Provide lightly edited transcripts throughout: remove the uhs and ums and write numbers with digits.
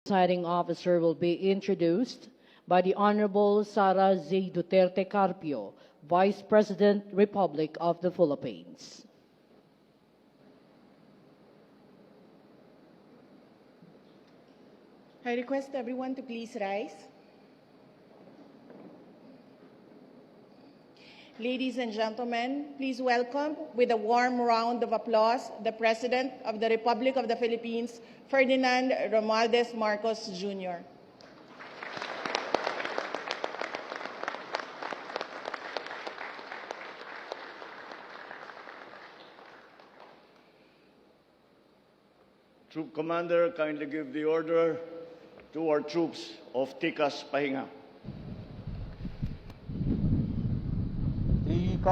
Presiding officer will be introduced by the Honorable Sara Z. Duterte Carpio, Vice President, Republic of the Philippines. I request everyone to please rise. Ladies and gentlemen, please welcome with a warm round of applause the President of the Republic of the Philippines, Ferdinand Romualdez Marcos Jr. Troop Commander, kindly give the order to our troops of Tikas Pahinga. Tikas!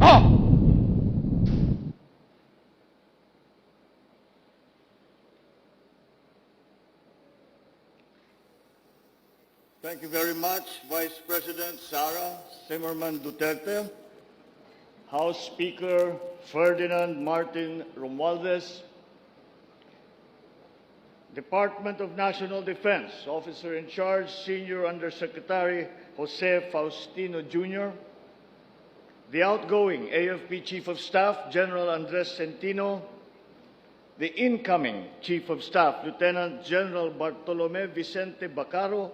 Ah! Thank you very much, Vice President Sara Zimmerman Duterte, House Speaker Ferdinand Martin Romualdez, Department of National Defense, Officer in Charge, Senior Undersecretary Jose Faustino Jr., the outgoing AFP Chief of Staff, General Andres Centino, the incoming Chief of Staff, Lieutenant General Bartolome Vicente Bacaro,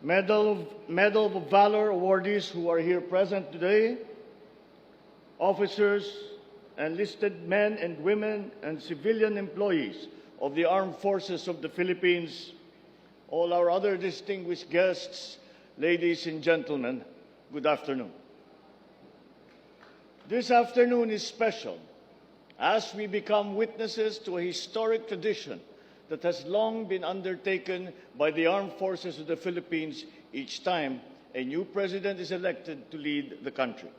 Medal of Valor awardees who are here present today, officers, enlisted men and women, and civilian employees of the Armed Forces of the Philippines, all our other distinguished guests, ladies and gentlemen, good afternoon. This afternoon is special as we become witnesses to a historic tradition that has long been undertaken by the Armed Forces of the Philippines each time a new president is elected to lead the country.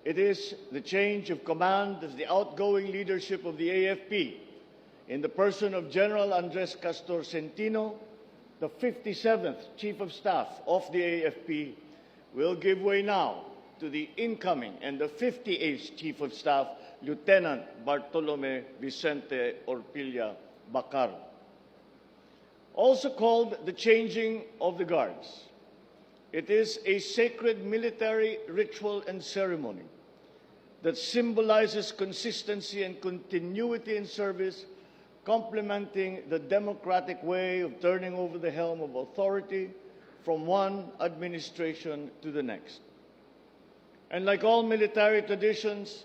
It is the change of command of the outgoing leadership of the AFP in the person of General Andres Castor Centino, the 57th Chief of Staff of the AFP, will give way now to the incoming and the 58th Chief of Staff, Lieutenant Bartolome Vicente Orpilla Bacaro. Also called the changing of the guards. It is a sacred military ritual and ceremony that symbolizes consistency and continuity in service, complementing the democratic way of turning over the helm of authority from one administration to the next. And like all military traditions,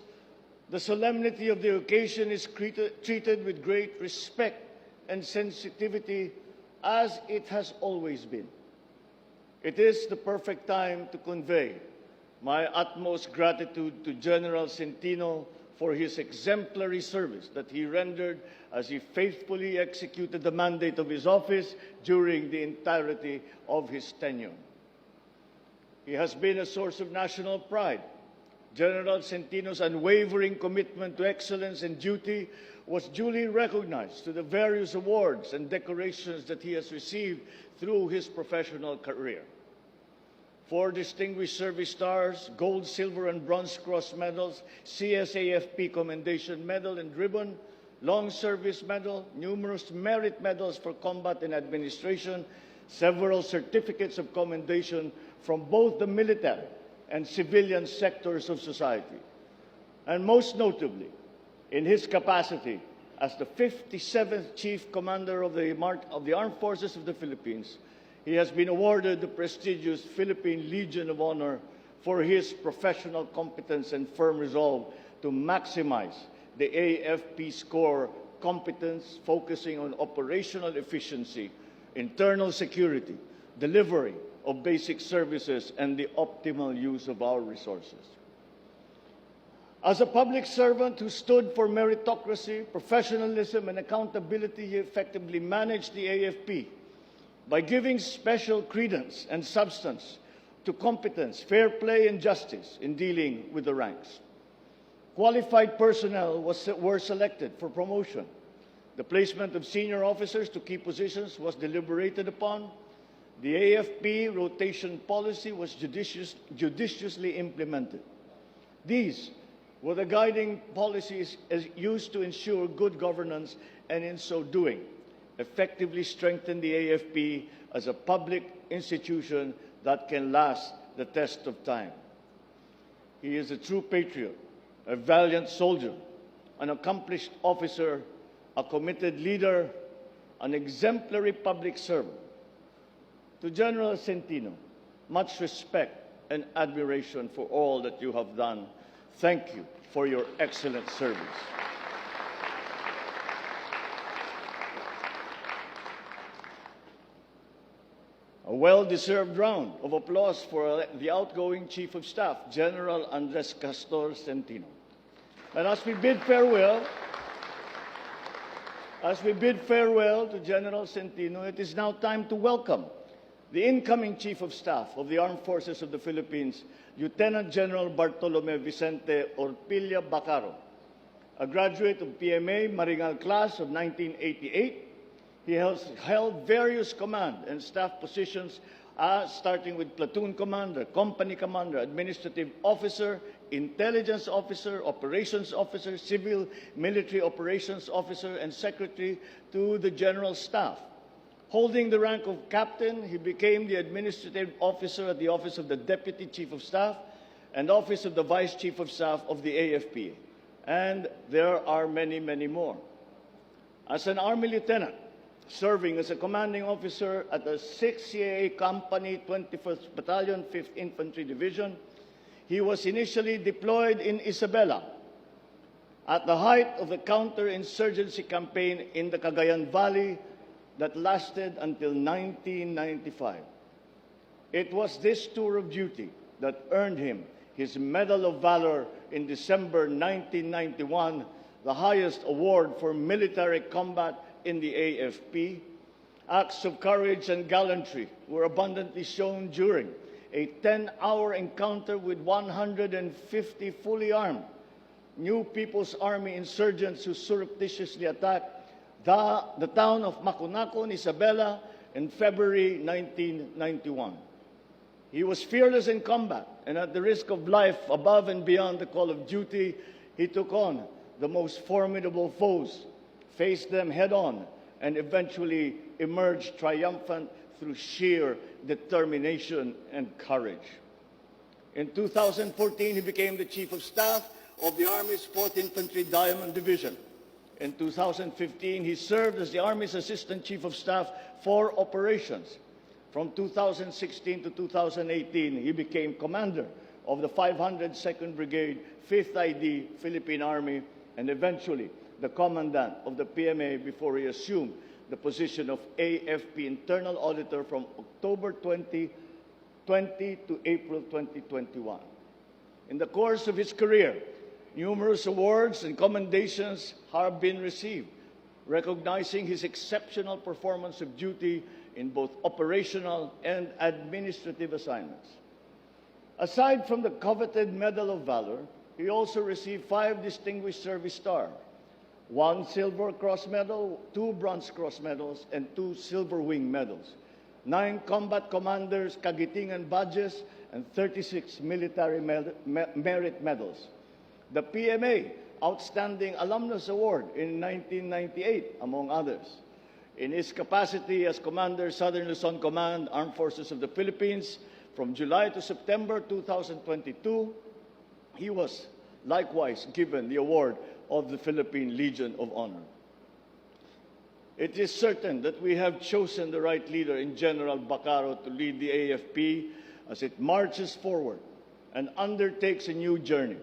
the solemnity of the occasion is treated with great respect and sensitivity, as it has always been. It is the perfect time to convey my utmost gratitude to General Centino for his exemplary service that he rendered as he faithfully executed the mandate of his office during the entirety of his tenure. He has been a source of national pride. General Centino's unwavering commitment to excellence and duty was duly recognized through the various awards and decorations that he has received through his professional career. 4 Distinguished Service Stars, Gold, Silver, and Bronze Cross Medals, CSAFP Commendation Medal and Ribbon, Long Service Medal, numerous merit medals for combat and administration, several certificates of commendation from both the military and civilian sectors of society. And most notably, in his capacity as the 57th Chief Commander of the Armed Forces of the Philippines, he has been awarded the prestigious Philippine Legion of Honor for his professional competence and firm resolve to maximize the AFP's core competence, focusing on operational efficiency, internal security, delivery of basic services, and the optimal use of our resources. As a public servant who stood for meritocracy, professionalism, and accountability, he effectively managed the AFP by giving special credence and substance to competence, fair play, and justice in dealing with the ranks. Qualified personnel were selected for promotion. The placement of senior officers to key positions was deliberated upon. The AFP rotation policy was judiciously implemented. These were the guiding policies used to ensure good governance and in so doing, effectively strengthen the AFP as a public institution that can last the test of time. He is a true patriot, a valiant soldier, an accomplished officer, a committed leader, an exemplary public servant. To General Centino, much respect and admiration for all that you have done. Thank you for your excellent service. A well-deserved round of applause for the outgoing Chief of Staff, General Andres Castor Centino. And as we bid farewell to General Centino, it is now time to welcome the incoming Chief of Staff of the Armed Forces of the Philippines, Lieutenant General Bartolome Vicente Orpilla Bacaro. A graduate of PMA Maringal class of 1988, he has held various command and staff positions, starting with platoon commander, company commander, administrative officer, intelligence officer, operations officer, civil military operations officer, and secretary to the general staff. Holding the rank of captain, he became the administrative officer at the Office of the Deputy Chief of Staff and Office of the Vice Chief of Staff of the AFP. And there are many, many more. As an Army lieutenant, serving as a commanding officer at the 6th CAA Company, 21st Battalion, 5th Infantry Division, he was initially deployed in Isabela at the height of the counterinsurgency campaign in the Cagayan Valley that lasted until 1995. It was this tour of duty that earned him his Medal of Valor in December 1991, the highest award for military combat in the AFP. Acts of courage and gallantry were abundantly shown during a 10-hour encounter with 150 fully armed New People's Army insurgents who surreptitiously attacked the town of Macunaco in Isabela in February 1991. He was fearless in combat, and at the risk of life above and beyond the call of duty, he took on the most formidable foes, faced them head-on, and eventually emerged triumphant through sheer determination and courage. In 2014, he became the Chief of Staff of the Army's 4th Infantry Diamond Division. In 2015, he served as the Army's Assistant Chief of Staff for Operations. From 2016 to 2018, he became Commander of the 502nd Brigade, 5th ID, Philippine Army, and eventually the Commandant of the PMA before he assumed the position of AFP Internal Auditor from October 2020 to April 2021. In the course of his career, numerous awards and commendations have been received, recognizing his exceptional performance of duty in both operational and administrative assignments. Aside from the coveted Medal of Valor, he also received 5 Distinguished Service Stars, 1 Silver Cross Medal, 2 Bronze Cross Medals, and 2 Silver Wing Medals, 9 Combat Commanders Kagitingan Badges, and 36 Military Merit Medals. The PMA Outstanding Alumnus Award in 1998, among others. In his capacity as Commander, Southern Luzon Command, Armed Forces of the Philippines, from July to September 2022, he was likewise given the award of the Philippine Legion of Honor. It is certain that we have chosen the right leader in General Bacaro to lead the AFP as it marches forward and undertakes a new journey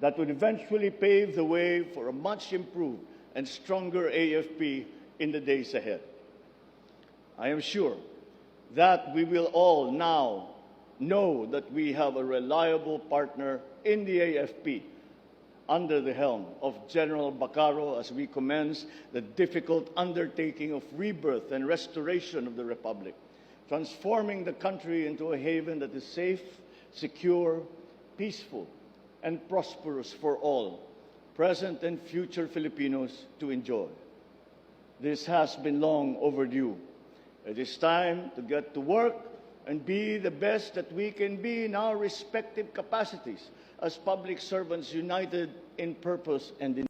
that would eventually pave the way for a much improved and stronger AFP in the days ahead. I am sure that we will all now know that we have a reliable partner in the AFP under the helm of General Bacaro as we commence the difficult undertaking of rebirth and restoration of the Republic, transforming the country into a haven that is safe, secure, peaceful, and prosperous for all, present and future Filipinos to enjoy. This has been long overdue. It is time to get to work and be the best that we can be in our respective capacities as public servants united in purpose and in